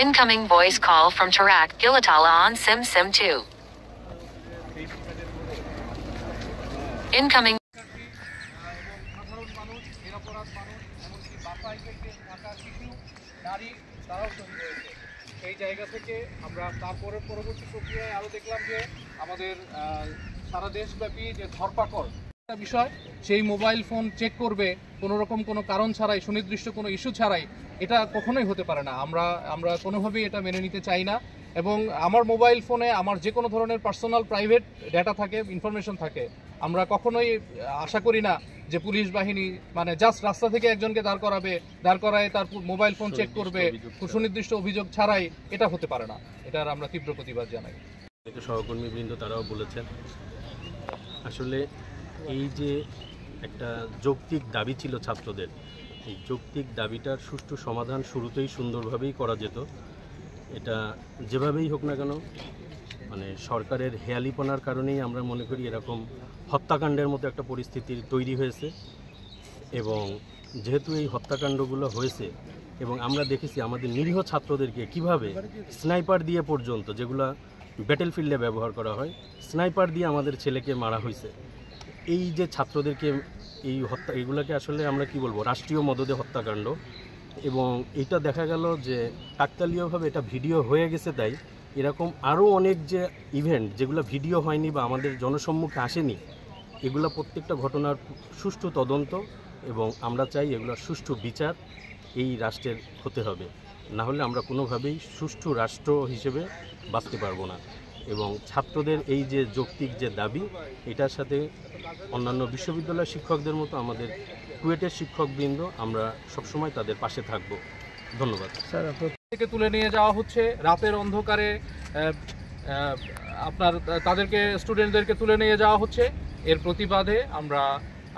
Incoming voice call from Tarak Gilatala on Sim 2. Incoming. সেই জায়গা থেকে আমরা তারপরে পরবর্তী প্রক্রিয়ায় আরো দেখলাম যে আমাদের সারা দেশব্যাপী যে ধরপাকড় বিষয়, সেই মোবাইল ফোন চেক করবে কোনো রকম কোনো কারণ ছাড়াই, সুনির্দিষ্ট কোনো ইস্যু ছাড়াই, এটা কখনোই হতে পারে না। আমরা কোনোভাবেই এটা মেনে নিতে চাই না। এবং আমার মোবাইল ফোনে আমার যে কোনো ধরনের পার্সোনাল প্রাইভেট ডেটা থাকে, ইনফরমেশন থাকে, আমরা কখনোই আশা করি না যে পুলিশ বাহিনী মানে জাস্ট রাস্তা থেকে একজনকে দাঁড় করায় তার মোবাইল ফোন চেক করবে সুনির্দিষ্ট অভিযোগ ছাড়াই। এটা হতে পারে না। এটার আমরা তীব্র প্রতিবাদ জানাই। সহকর্মীবৃন্দ তারাও বলেছেন, আসলে এই যে একটা যৌক্তিক দাবি ছিল ছাত্রদের, এই যৌক্তিক দাবিটার সুষ্ঠু সমাধান শুরুতেই সুন্দরভাবেই করা যেত। এটা যেভাবেই হোক না কেন, মানে সরকারের হেয়ালিপনার কারণেই আমরা মনে করি এরকম হত্যাকাণ্ডের মতো একটা পরিস্থিতি তৈরি হয়েছে। এবং যেহেতু এই হত্যাকাণ্ডগুলো হয়েছে এবং আমরা দেখেছি আমাদের নিরীহ ছাত্রদেরকে কিভাবে স্নাইপার দিয়ে পর্যন্ত, যেগুলো ব্যাটেলফিল্ডে ব্যবহার করা হয়, স্নাইপার দিয়ে আমাদের ছেলেকে মারা হয়েছে। এই যে ছাত্রদেরকে এইগুলোকে আসলে আমরা কি বলবো, রাষ্ট্রীয় মদদে হত্যাকাণ্ড। এবং এটা দেখা গেল যে কাকতালীয়ভাবে এটা ভিডিও হয়ে গেছে। তাই এরকম আরও অনেক যে ইভেন্ট যেগুলো ভিডিও হয়নি বা আমাদের জনসম্মুখে আসেনি, এগুলো প্রত্যেকটা ঘটনার সুষ্ঠু তদন্ত এবং আমরা চাই এগুলোর সুষ্ঠু বিচার এই রাষ্ট্রের হতে হবে। না হলে আমরা কোনোভাবেই সুষ্ঠু রাষ্ট্র হিসেবে বাঁচতে পারবো না। এবং ছাত্রদের এই যে যৌক্তিক যে দাবি, এটার সাথে অন্যান্য বিশ্ববিদ্যালয়ের শিক্ষকদের মতো আমাদের কুয়েটের শিক্ষকবৃন্দ আমরা সবসময় তাদের পাশে থাকব। ধন্যবাদ। স্যার, থেকে তুলে নিয়ে যাওয়া হচ্ছে রাতের অন্ধকারে, তাদেরকে স্টুডেন্টদেরকে তুলে নিয়ে যাওয়া হচ্ছে। এর প্রতিবাদে আমরা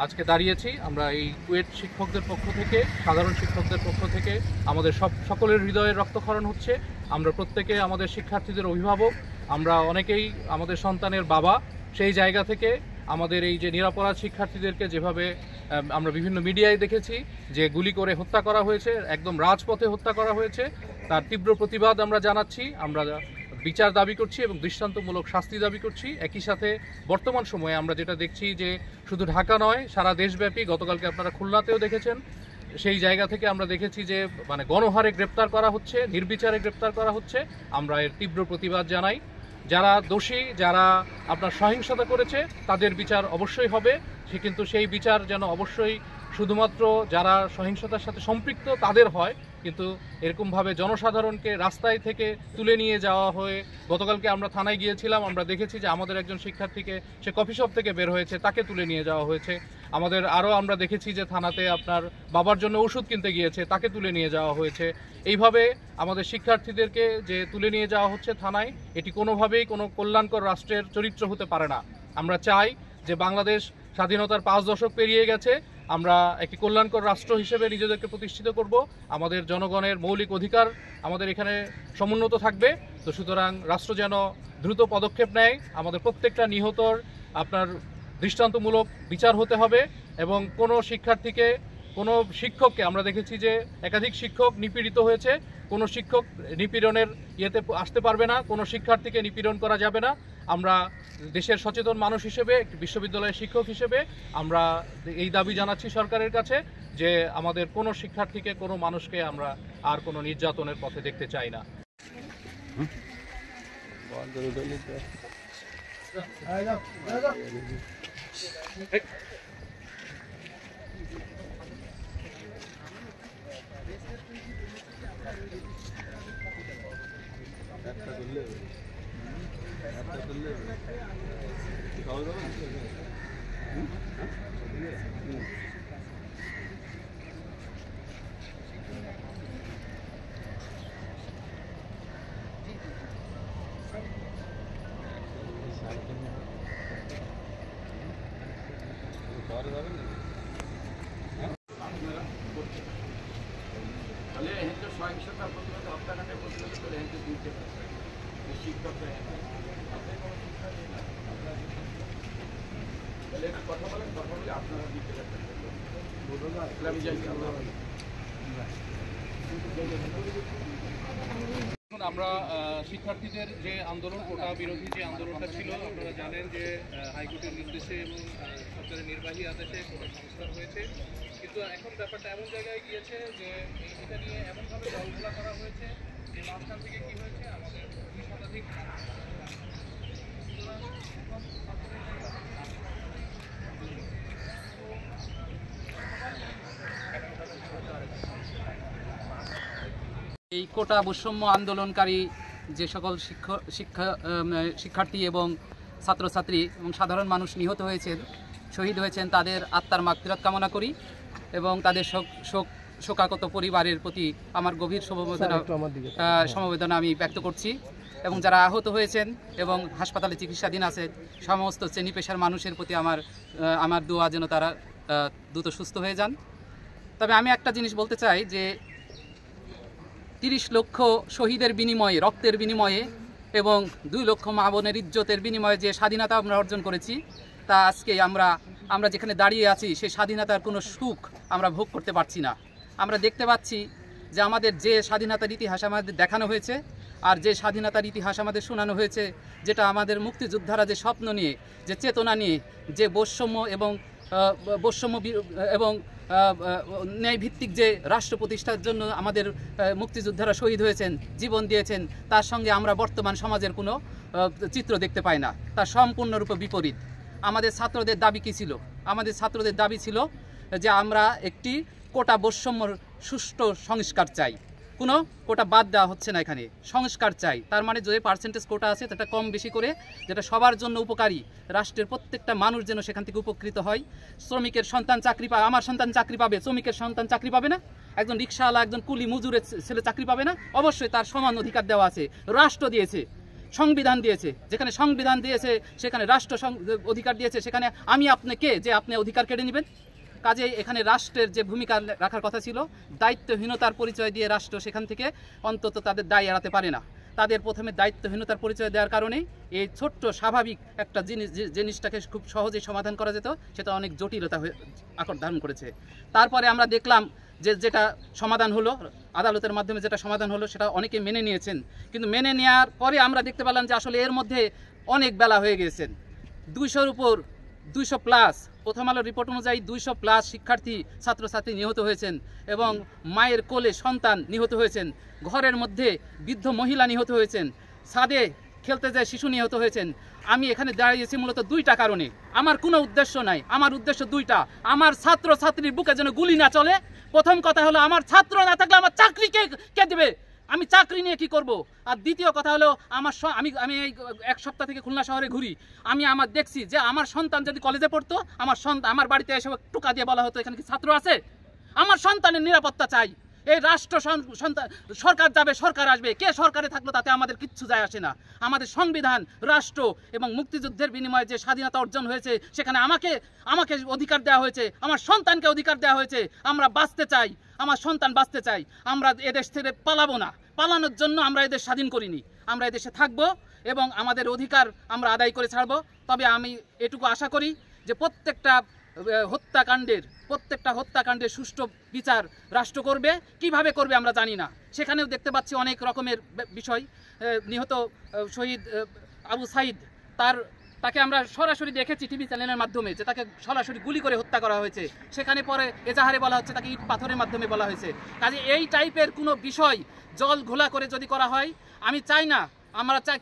আজকে দাঁড়িয়েছি। আমরা এই কুয়েট শিক্ষকদের পক্ষ থেকে, সাধারণ শিক্ষকদের পক্ষ থেকে আমাদের সকলের হৃদয়ের রক্তক্ষরণ হচ্ছে। আমরা প্রত্যেকে আমাদের শিক্ষার্থীদের অভিভাবক, আমরা অনেকেই আমাদের সন্তানের বাবা। সেই জায়গা থেকে আমাদের এই যে নিরপরাধ শিক্ষার্থীদেরকে যেভাবে আমরা বিভিন্ন মিডিয়ায় দেখেছি যে গুলি করে হত্যা করা হয়েছে, একদম রাজপথে হত্যা করা হয়েছে, তার তীব্র প্রতিবাদ আমরা জানাচ্ছি। আমরা বিচার দাবি করছি এবং দৃষ্টান্তমূলক শাস্তি দাবি করছি। একই সাথে বর্তমান সময়ে আমরা যেটা দেখছি যে শুধু ঢাকা নয়, সারা দেশব্যাপী, গতকালকে আপনারা খুলনাতেও দেখেছেন, সেই জায়গা থেকে আমরা দেখেছি যে মানে গণহারে গ্রেপ্তার করা হচ্ছে, নির্বিচারে গ্রেপ্তার করা হচ্ছে। আমরা এর তীব্র প্রতিবাদ জানাই। যারা দোষী, যারা আপনার সহিংসতা করেছে, তাদের বিচার অবশ্যই হবে। কিন্তু সেই বিচার যেন অবশ্যই শুধুমাত্র যারা সহিংসতার সাথে সম্পৃক্ত তাদের হয়, কিন্তু এরকমভাবে জনসাধারণকে রাস্তায় থেকে তুলে নিয়ে যাওয়া হয়ে, গতকালকে আমরা থানায় গিয়েছিলাম, আমরা দেখেছি যে আমাদের একজন শিক্ষার্থীকে, সে কফি শপ থেকে বের হয়েছে, তাকে তুলে নিয়ে যাওয়া হয়েছে। আমরা দেখেছি যে থানাতে আপনার বাবার জন্য ওষুধ কিনতে গিয়েছে, তাকে তুলে নিয়ে যাওয়া হয়েছে। এইভাবে আমাদের শিক্ষার্থীদেরকে যে তুলে নিয়ে যাওয়া হচ্ছে থানায়, এটি কোনোভাবেই কোনো কল্যাণকর রাষ্ট্রের চরিত্র হতে পারে না। আমরা চাই যে বাংলাদেশ স্বাধীনতার 5 দশক পেরিয়ে গেছে, আমরা একটি কল্যাণকর রাষ্ট্র হিসেবে নিজেদেরকে প্রতিষ্ঠিত করব। আমাদের জনগণের মৌলিক অধিকার আমাদের এখানে সমুন্নত থাকবে। তো সুতরাং রাষ্ট্র যেন দ্রুত পদক্ষেপ নেয়। আমাদের প্রত্যেকটা নিহতর আপনার দৃষ্টান্তমূলক বিচার হতে হবে এবং কোনো শিক্ষার্থীকে, কোনো শিক্ষককে, আমরা দেখেছি যে একাধিক শিক্ষক নিপীড়িত হয়েছে, কোনো শিক্ষক নিপীড়নের ইয়েতে আসতে পারবে না, কোনো শিক্ষার্থীকে নিপীড়ন করা যাবে না। আমরা দেশের সচেতন মানুষ হিসেবে, বিশ্ববিদ্যালয়ের শিক্ষক হিসেবে আমরা এই দাবি জানাচ্ছি সরকারের কাছে যে আমাদের কোনো শিক্ষার্থীকে, কোনো মানুষকে আমরা আর কোনো নির্যাতনের পথে দেখতে চাই না। তাহলে হিন্দু সহিংসতা প্রতিরোধ হত্যাকাণ্ডের প্রতিরোধ করে হিন্দু দিতে পারবে শিক্ষকরা তাহলে একটু কথা বলে আপনারা দিতে পারবেন। আমি যাই আমরা শিক্ষার্থীদের যে আন্দোলন, কোটা বিরোধী যে আন্দোলনটা ছিল, আপনারা জানেন যে হাইকোর্টের নির্দেশে এবং সরকারের নির্বাহী আদেশে কোটা সংস্কার হয়েছে। কিন্তু এখন ব্যাপারটা এমন জায়গায় গিয়েছে যে এটা নিয়ে এমনভাবে দলঘোলা করা হয়েছে যে মাঝখান থেকে কী হয়েছে, আমাদের 2 শতাধিক এই কোটা বৈষম্য আন্দোলনকারী যে সকল শিক্ষার্থী এবং ছাত্রছাত্রী এবং সাধারণ মানুষ নিহত হয়েছেন, শহীদ হয়েছেন, তাদের আত্মার মাগফিরাত কামনা করি এবং তাদের শোকাহত পরিবারের প্রতি আমার গভীর সমবেদনা আমি ব্যক্ত করছি। এবং যারা আহত হয়েছেন এবং হাসপাতালে চিকিৎসাধীন আছেন, সমস্ত শ্রেণী পেশার মানুষের প্রতি আমার দোয়া যেন তারা দ্রুত সুস্থ হয়ে যান। তবে আমি একটা জিনিস বলতে চাই যে 30 লক্ষ শহীদের বিনিময়ে, রক্তের বিনিময়ে এবং 2 লক্ষ মা বোনের ইজ্জতের বিনিময়ে যে স্বাধীনতা আমরা অর্জন করেছি, তা আজকে আমরা যেখানে দাঁড়িয়ে আছি সেই স্বাধীনতার কোনো সুখ আমরা ভোগ করতে পারছি না। আমরা দেখতে পাচ্ছি যে আমাদের যে স্বাধীনতার ইতিহাস আমাদের দেখানো হয়েছে আর যে স্বাধীনতার ইতিহাস আমাদের শোনানো হয়েছে, যেটা আমাদের মুক্তিযোদ্ধারা যে স্বপ্ন নিয়ে, যে চেতনা নিয়ে, যে বৈষম্য এবং ন্যায়ভিত্তিক যে রাষ্ট্র প্রতিষ্ঠার জন্য আমাদের মুক্তিযোদ্ধারা শহীদ হয়েছেন, জীবন দিয়েছেন, তার সঙ্গে আমরা বর্তমান সমাজের কোনো চিত্র দেখতে পাই না। তার সম্পূর্ণরূপে বিপরীত। আমাদের ছাত্রদের দাবি কী ছিল? আমাদের ছাত্রদের দাবি ছিল যে আমরা একটি কোটা বৈষম্যর সুষ্ঠু সংস্কার চাই। কোনো কোটা বাদ দেওয়া হচ্ছে না, এখানে সংস্কার চাই। তার মানে যে পার্সেন্টেজ কোটা আছে সেটা কম বেশি করে, যেটা সবার জন্য উপকারী, রাষ্ট্রের প্রত্যেকটা মানুষ যেন সেখান থেকে উপকৃত হয়। শ্রমিকের সন্তান চাকরি পাবে, আমার সন্তান চাকরি পাবে, শ্রমিকের সন্তান চাকরি পাবে না? একজন রিক্সাওয়ালা, একজন কুলি মজুরের ছেলে চাকরি পাবে না? অবশ্যই তার সমান অধিকার দেওয়া আছে, রাষ্ট্র দিয়েছে, সংবিধান দিয়েছে। যেখানে সংবিধান দিয়েছে সেখানে রাষ্ট্র অধিকার দিয়েছে, সেখানে আমি আপনি কে যে আপনি অধিকার কেড়ে নেবেন? কাজে এখানে রাষ্ট্রের যে ভূমিকা রাখার কথা ছিল, দায়িত্বহীনতার পরিচয় দিয়ে রাষ্ট্র সেখান থেকে অন্তত তাদের দায় এড়াতে পারে না। তাদের প্রথমে দায়িত্বহীনতার পরিচয় দেওয়ার কারণেই এই ছোট্ট স্বাভাবিক একটা জিনিসটাকে খুব সহজেই সমাধান করা যেত, সেটা অনেক জটিলতা আকার ধারণ করেছে। তারপরে আমরা দেখলাম যেটা সমাধান হলো, আদালতের মাধ্যমে যেটা সমাধান হলো, সেটা অনেকে মেনে নিয়েছেন। কিন্তু মেনে নেওয়ার পরে আমরা দেখতে পেলাম যে আসলে এর মধ্যে অনেক বেলা হয়ে গেছেন। 200-র উপর, 200+ প্রথম আলোর রিপোর্ট অনুযায়ী 200+ শিক্ষার্থী ছাত্রছাত্রী নিহত হয়েছেন এবং মায়ের কোলে সন্তান নিহত হয়েছেন, ঘরের মধ্যে বৃদ্ধ মহিলা নিহত হয়েছেন, ছাদে খেলতে যায় শিশু নিহত হয়েছেন। আমি এখানে দাঁড়িয়েছি মূলত 2টা কারণে। আমার কোনো উদ্দেশ্য নাই, আমার উদ্দেশ্য 2টা। আমার ছাত্রছাত্রীর বুকে যেন গুলি না চলে। প্রথম কথা হলো, আমার ছাত্র না থাকলে আমার চাকরি কে দেবে? আমি চাকরি নিয়ে কি করব? আর দ্বিতীয় কথা হলো, আমি এই 1 সপ্তাহ থেকে খুলনা শহরে ঘুরি। আমি দেখছি যে আমার সন্তান যদি কলেজে পড়তো, আমার বাড়িতে এসে টোকা দিয়ে বলা হতো এখানে কি ছাত্র আছে? আমার সন্তানের নিরাপত্তা চাই। এই রাষ্ট্র সরকার যাবে, সরকার আসবে, কে সরকারে থাকলো তাতে আমাদের কিচ্ছু যায় আসে না। আমাদের সংবিধান, রাষ্ট্র এবং মুক্তিযুদ্ধের বিনিময়ে যে স্বাধীনতা অর্জন হয়েছে সেখানে আমাকে অধিকার দেওয়া হয়েছে, আমার সন্তানকে অধিকার দেওয়া হয়েছে। আমরা বাঁচতে চাই, আমার সন্তান বাঁচতে চাই। আমরা এদেশ থেকে পালাবো না, পালানোর জন্য আমরা এদেশ স্বাধীন করিনি। আমরা এদেশে থাকবো এবং আমাদের অধিকার আমরা আদায় করে ছাড়বো। তবে আমি এটুকু আশা করি যে প্রত্যেকটা হত্যাকাণ্ডের সুষ্ঠু বিচার রাষ্ট্র করবে। কিভাবে করবে আমরা জানি না। সেখানেও দেখতে পাচ্ছি অনেক রকমের বিষয়। নিহত শহীদ আবু সাইদ, তাকে আমরা সরাসরি দেখেছি টিভি চ্যানেলের মাধ্যমে যে তাকে সরাসরি গুলি করে হত্যা করা হয়েছে। সেখানে পরে এজাহারে বলা হচ্ছে তাকে ইট পাথরের মাধ্যমে বলা হয়েছে। কাজে এই টাইপের কোনো বিষয় জল ঘোলা করে যদি করা হয়, আমি চাই না,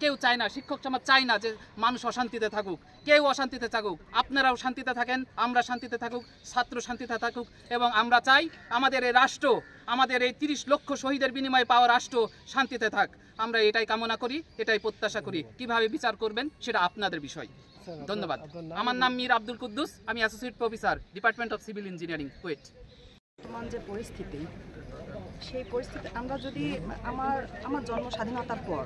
কেউ চায় না, শিক্ষক সমাজ চায় না যে মানুষ অশান্তিতে থাকুক, কেউ অশান্তিতে থাকুক। আপনারাও শান্তিতে থাকেন, আমরা শান্তিতে থাকুক, ছাত্র শান্তিতে থাকুক। এবং আমরা চাই আমাদের এই রাষ্ট্র, আমাদের এই 30 লক্ষ শহীদের বিনিময়ে পাওয়া রাষ্ট্র শান্তিতে থাক। আমরা এটাই কামনা করি, এটাই প্রত্যাশা করি। কিভাবে বিচার করবেন সেটা আপনাদের বিষয়। ধন্যবাদ। আমার নাম মীর আব্দুল কুদ্দুস, আমি associate professor, department of civil engineering, KUET. বর্তমান যে পরিস্থিতি, সেই পরিস্থিতি আমরা যদি আমার জন্ম স্বাধীনতার পর,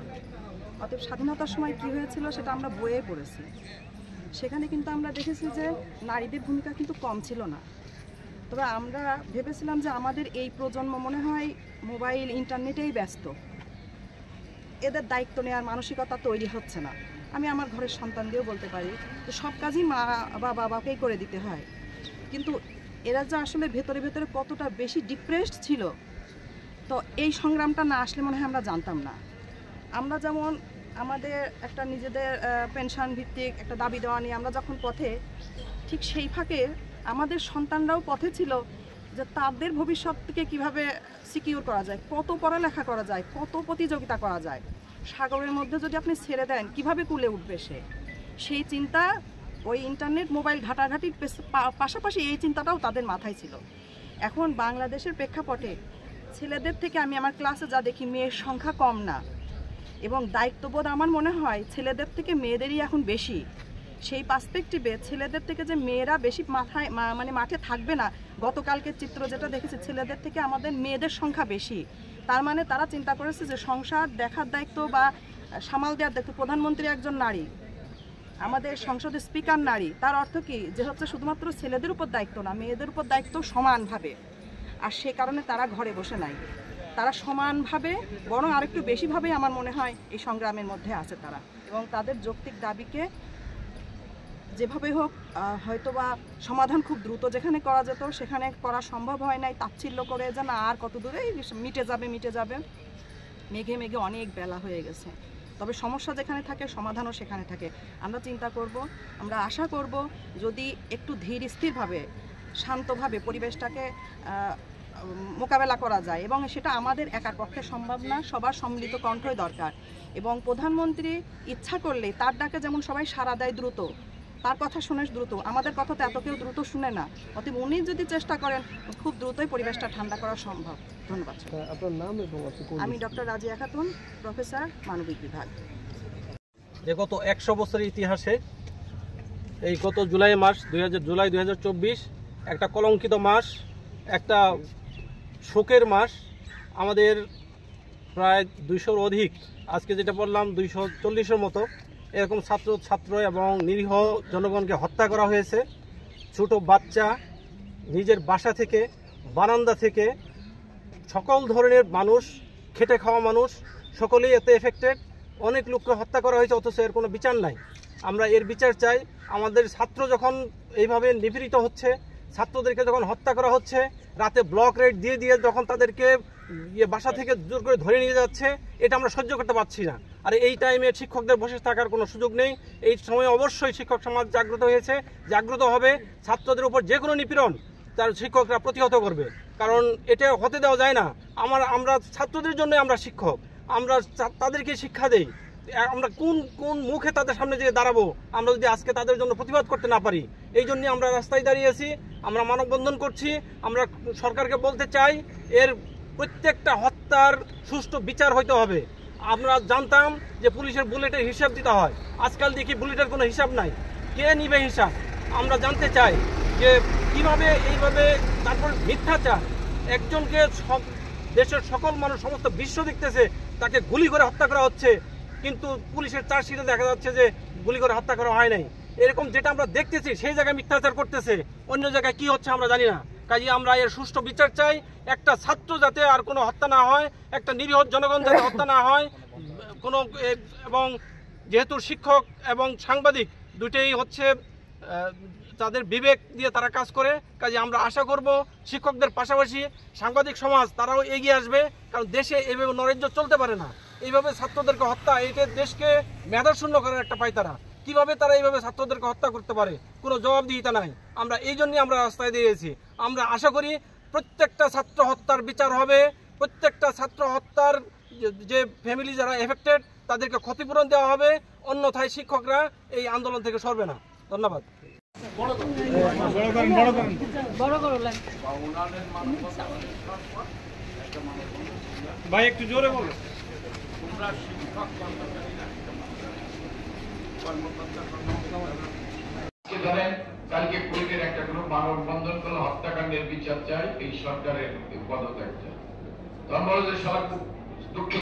অতএব স্বাধীনতার সময় কি হয়েছিল সেটা আমরা বইয়ে পড়েছি। সেখানে কিন্তু আমরা দেখেছি যে নারীদের ভূমিকা কিন্তু কম ছিল না। তবে আমরা ভেবেছিলাম যে আমাদের এই প্রজন্ম মনে হয় মোবাইল, ইন্টারনেটেই ব্যস্ত, এদের দায়িত্ব নেওয়ার মানসিকতা তৈরি হচ্ছে না। আমি আমার ঘরের সন্তান দিয়েও বলতে পারি যে সব কাজই মা বা বাবাকেই করে দিতে হয়। কিন্তু এরা যে আসলে ভেতরে ভেতরে কতটা বেশি ডিপ্রেসড ছিল, তো এই সংগ্রামটা না আসলে মনে হয় আমরা জানতাম না। আমরা যেমন আমাদের একটা নিজেদের পেনশন ভিত্তিক একটা দাবি দেওয়া নিয়ে আমরা যখন পথে, ঠিক সেই ফাঁকে আমাদের সন্তানরাও পথে ছিল যে তাদের ভবিষ্যৎকে কিভাবে সিকিউর করা যায়, কত পড়ালেখা করা যায়, কত প্রতিযোগিতা করা যায়। সাগরের মধ্যে যদি আপনি ছেড়ে দেন কিভাবে কুলে উঠবে সেই চিন্তা ওই ইন্টারনেট, মোবাইল ঘাটাঘাটির পাশাপাশি এই চিন্তাটাও তাদের মাথায় ছিল। এখন বাংলাদেশের প্রেক্ষাপটে ছেলেদের থেকে আমি আমার ক্লাসে যা দেখি, মেয়ের সংখ্যা কম না, এবং দায়িত্ববোধ আমার মনে হয় ছেলেদের থেকে মেয়েদেরই এখন বেশি। সেই পার্সপেক্টিভে ছেলেদের থেকে যে মেয়েরা বেশি মাঠে থাকবে না, গতকালকের চিত্র যেটা দেখেছি, ছেলেদের থেকে আমাদের মেয়েদের সংখ্যা বেশি। তার মানে তারা চিন্তা করেছে যে সংসার দেখার দায়িত্ব বা সামাল দেওয়ার দায়িত্ব, প্রধানমন্ত্রী একজন নারী, আমাদের সংসদের স্পিকার নারী। তার অর্থ কি যে হচ্ছে শুধুমাত্র ছেলেদের উপর দায়িত্ব না, মেয়েদের উপর দায়িত্ব সমানভাবে। আর সে কারণে তারা ঘরে বসে নাই, তারা সমানভাবে বরং আরেকটু বেশিভাবে আমার মনে হয় এই সংগ্রামের মধ্যে আছে তারা। এবং তাদের যৌক্তিক দাবিকে যেভাবে হোক হয়তোবা সমাধান খুব দ্রুত যেখানে করা যেত সেখানে করা সম্ভব হয় নাই, তাচ্ছিল্য করে যে না আর কত দূরে মিটে যাবে, মেঘে মেঘে অনেক বেলা হয়ে গেছে। তবে সমস্যা যেখানে থাকে সমাধানও সেখানে থাকে। আমরা চিন্তা করব, আমরা আশা করব যদি একটু ধীর স্থিরভাবে, শান্তভাবে পরিবেশটাকে মোকাবেলা করা যায়, এবং সেটা আমাদের একার পক্ষে সম্ভব না, সবার সম্মিলিত কণ্ঠই দরকার। এবং প্রধানমন্ত্রী ইচ্ছা করলে তার ডাকে যেমন সবাই সাড়া দেয় দ্রুত, তার কথা শুনে দ্রুত, আমাদের কথা তো এত কেউ দ্রুত শুনে না, অতএব উনি যদি চেষ্টা করেন খুব দ্রুতই পরিবেশটা ঠান্ডা করা সম্ভব। ধন্যবাদ। আপনার নাম এবং আমি ডক্টর রাজিয়া খাতুন, প্রফেসর, মানবিক বিভাগ। গত 100 বছরের ইতিহাসে এই গত জুলাই মাস, জুলাই 2024 একটা কলঙ্কিত মাস, একটা শোকের মাস। আমাদের প্রায় 200-র অধিক, আজকে যেটা বললাম 240-এর মতো এরকম ছাত্র এবং নিরীহ জনগণকে হত্যা করা হয়েছে। ছোট বাচ্চা, নিজের বাসা থেকে, বারান্দা থেকে, সকল ধরনের মানুষ, খেটে খাওয়া মানুষ, সকলেই এতে এফেক্টেড। অনেক লোককে হত্যা করা হয়েছে, অথচ এর কোনো বিচার নাই। আমরা এর বিচার চাই। আমাদের ছাত্র যখন এইভাবে নিপীড়িত হচ্ছে, ছাত্রদেরকে যখন হত্যা করা হচ্ছে, রাতে ব্লক রেড দিয়ে যখন তাদেরকে বাসা থেকে জোর করে ধরে নিয়ে যাচ্ছে, এটা আমরা সহ্য করতে পারছি না। আর এই টাইমে শিক্ষকদের বসে থাকার কোনো সুযোগ নেই। এই সময় অবশ্যই শিক্ষক সমাজ জাগ্রত হয়েছে, জাগ্রত হবে। ছাত্রদের উপর যে কোনো নিপীড়ন তার শিক্ষকরা প্রতিহত করবে, কারণ এটা হতে দেওয়া যায় না। আমরা ছাত্রদের জন্য আমরা শিক্ষক, আমরা তাদেরকে শিক্ষা দেই। আমরা কোন মুখে তাদের সামনে যেয়ে দাঁড়াবো আমরা যদি আজকে তাদের জন্য প্রতিবাদ করতে না পারি? এই জন্য আমরা রাস্তায় দাঁড়িয়েছি, আমরা মানববন্ধন করছি। আমরা সরকারকে বলতে চাই এর প্রত্যেকটা হত্যার সুষ্ঠু বিচার হইতে হবে। আমরা জানতাম যে পুলিশের বুলেটের হিসাব দিতে হয়, আজকাল দেখি বুলেটের কোনো হিসাব নাই। কে নিবে হিসাব? আমরা জানতে চাই যে কিভাবে এইভাবে। তারপর মিথ্যাচার, একজনকে দেশের সকল মানুষ, সমস্ত বিশ্ব দেখতেছে তাকে গুলি করে হত্যা করা হচ্ছে, কিন্তু পুলিশের চার্জশিটে দেখা যাচ্ছে যে গুলি করে হত্যা করা হয় নাই। এরকম যেটা আমরা দেখতেছি সেই জায়গায় মিথ্যাচার করতেছে, অন্য জায়গায় কি হচ্ছে আমরা জানি না। কাজে আমরা এর সুষ্ঠু বিচার চাই। একটা ছাত্র যাতে আর কোনো হত্যা না হয়, একটা নিরীহ জনগণ যাতে হত্যা না হয় কোনো, এবং যেহেতু শিক্ষক এবং সাংবাদিক দুটেই হচ্ছে তাদের বিবেক দিয়ে তারা কাজ করে, কাজে আমরা আশা করব শিক্ষকদের পাশাপাশি সাংবাদিক সমাজ তারাও এগিয়ে আসবে, কারণ দেশে এইভাবে নৈরাজ্য চলতে পারে না। এইভাবে ছাত্রদেরকে হত্যা, এটা দেশকে মেধাশূন্য করার একটা পায়তারা। কিভাবে তারা এইভাবে ছাত্রদেরকে হত্যা করতে পারে, কোনো জবাবদিহিতা নাই। আমরা এই জন্যই আমরা রাস্তায় দিয়েছি। আমরা আশা করি প্রত্যেকটা ছাত্র হত্যার বিচার হবে, প্রত্যেকটা ছাত্র হত্যার যে ফ্যামিলি যারা এফেক্টেড তাদেরকে ক্ষতিপূরণ দেওয়া হবে, অন্যথায় শিক্ষকরা এই আন্দোলন থেকে সরবে না। ধন্যবাদ। ভাই একটু জোরে বলো। তোমরা শিক্ষক ধরেন কালকে কুয়েটের একটা গ্রুপ মানববন্ধন করলো, হত্যাকাণ্ডের বিচার চাই, এই সরকারের পদত্যাগ চাই। তখন বলো যে সরকার দুঃখ